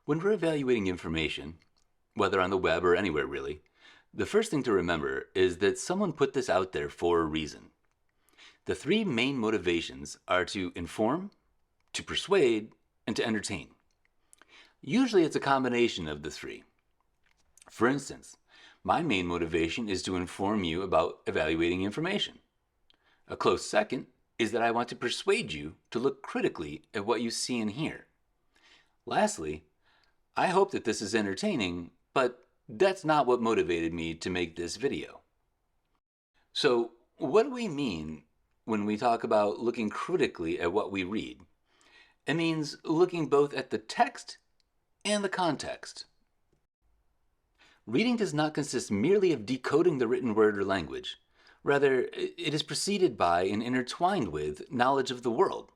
When we're evaluating information, whether on the web or anywhere really, the first thing to remember is that someone put this out there for a reason. The three main motivations are to inform, to persuade, and to entertain. Usually it's a combination of the three. For instance, my main motivation is to inform you about evaluating information. A close second is that I want to persuade you to look critically at what you see and hear. Lastly, I hope that this is entertaining, but that's not what motivated me to make this video. So, what do we mean when we talk about looking critically at what we read? It means looking both at the text and the context. Reading does not consist merely of decoding the written word or language. Rather, it is preceded by and intertwined with knowledge of the world.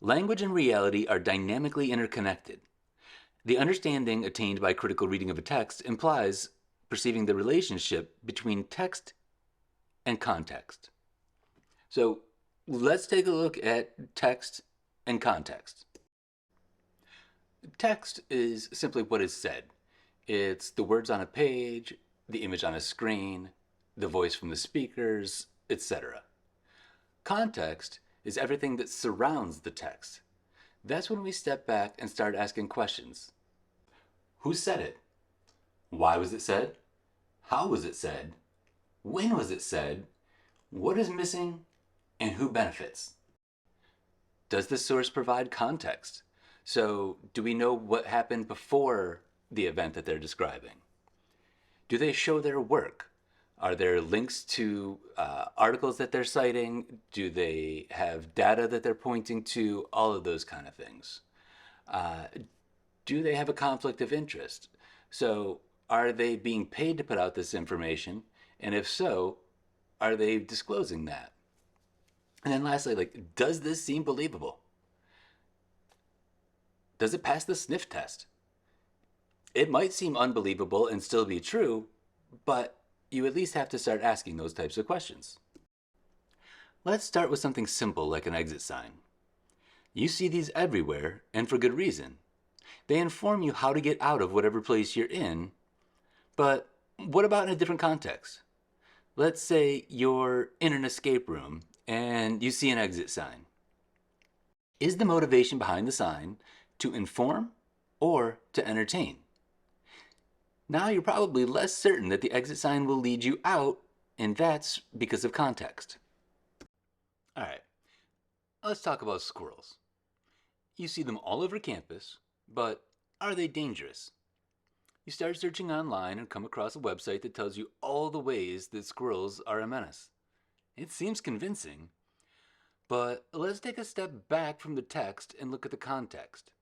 Language and reality are dynamically interconnected. The understanding attained by critical reading of a text implies perceiving the relationship between text and context. So let's take a look at text and context. Text is simply what is said. It's the words on a page, the image on a screen, the voice from the speakers, etc. Context is everything that surrounds the text. That's when we step back and start asking questions. Who said it? Why was it said? How was it said? When was it said? What is missing? And who benefits? Does the source provide context? So, do we know what happened before the event that they're describing? Do they show their work? Are there links to articles that they're citing? Do they have data that they're pointing to? All of those kind of things. Do they have a conflict of interest? So are they being paid to put out this information? And if so, are they disclosing that? And then lastly, does this seem believable? Does it pass the sniff test? It might seem unbelievable and still be true, but you at least have to start asking those types of questions. Let's start with something simple like an exit sign. You see these everywhere, and for good reason. They inform you how to get out of whatever place you're in, but what about in a different context? Let's say you're in an escape room and you see an exit sign. Is the motivation behind the sign to inform or to entertain? Now you're probably less certain that the exit sign will lead you out, and that's because of context. All right, let's talk about squirrels. You see them all over campus, but are they dangerous? You start searching online and come across a website that tells you all the ways that squirrels are a menace. It seems convincing, but let's take a step back from the text and look at the context.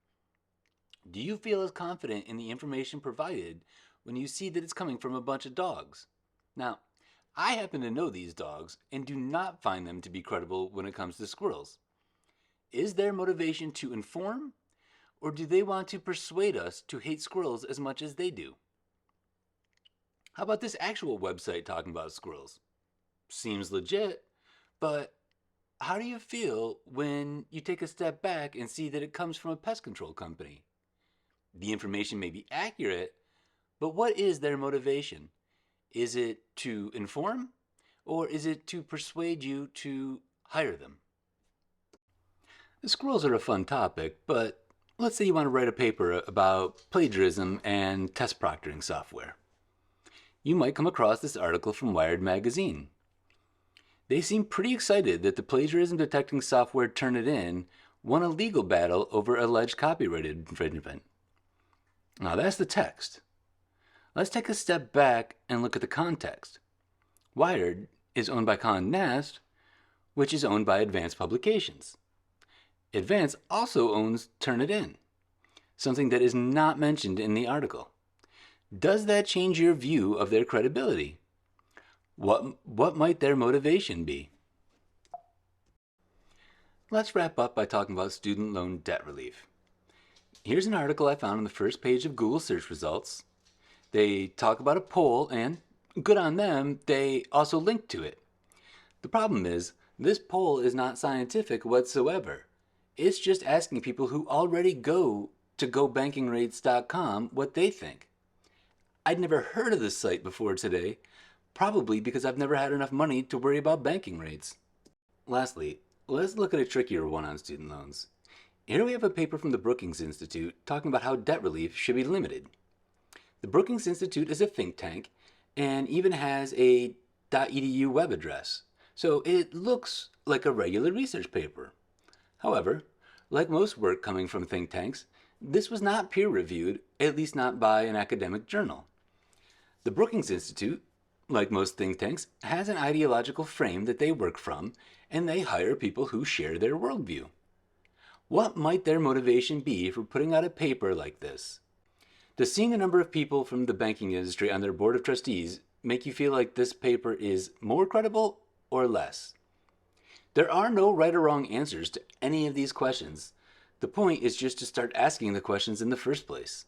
Do you feel as confident in the information provided when you see that it's coming from a bunch of dogs? Now, I happen to know these dogs and do not find them to be credible when it comes to squirrels. Is their motivation to inform, or do they want to persuade us to hate squirrels as much as they do? How about this actual website talking about squirrels? Seems legit, but how do you feel when you take a step back and see that it comes from a pest control company? The information may be accurate, but what is their motivation? Is it to inform, or is it to persuade you to hire them? The squirrels are a fun topic, but let's say you want to write a paper about plagiarism and test proctoring software. You might come across this article from Wired magazine. They seem pretty excited that the plagiarism detecting software Turnitin won a legal battle over alleged copyright infringement. Now that's the text. Let's take a step back and look at the context. Wired is owned by Condé Nast, which is owned by Advance Publications. Advance also owns Turnitin, something that is not mentioned in the article. Does that change your view of their credibility? What might their motivation be? Let's wrap up by talking about student loan debt relief. Here's an article I found on the first page of Google search results. They talk about a poll, and good on them, they also link to it. The problem is, this poll is not scientific whatsoever. It's just asking people who already go to GoBankingRates.com what they think. I'd never heard of this site before today, probably because I've never had enough money to worry about banking rates. Lastly, let's look at a trickier one on student loans. Here we have a paper from the Brookings Institute talking about how debt relief should be limited. The Brookings Institute is a think tank and even has a .edu web address, so it looks like a regular research paper. However, like most work coming from think tanks, this was not peer-reviewed, at least not by an academic journal. The Brookings Institute, like most think tanks, has an ideological frame that they work from, and they hire people who share their worldview. What might their motivation be for putting out a paper like this? Does seeing the number of people from the banking industry on their board of trustees make you feel like this paper is more credible or less? There are no right or wrong answers to any of these questions. The point is just to start asking the questions in the first place.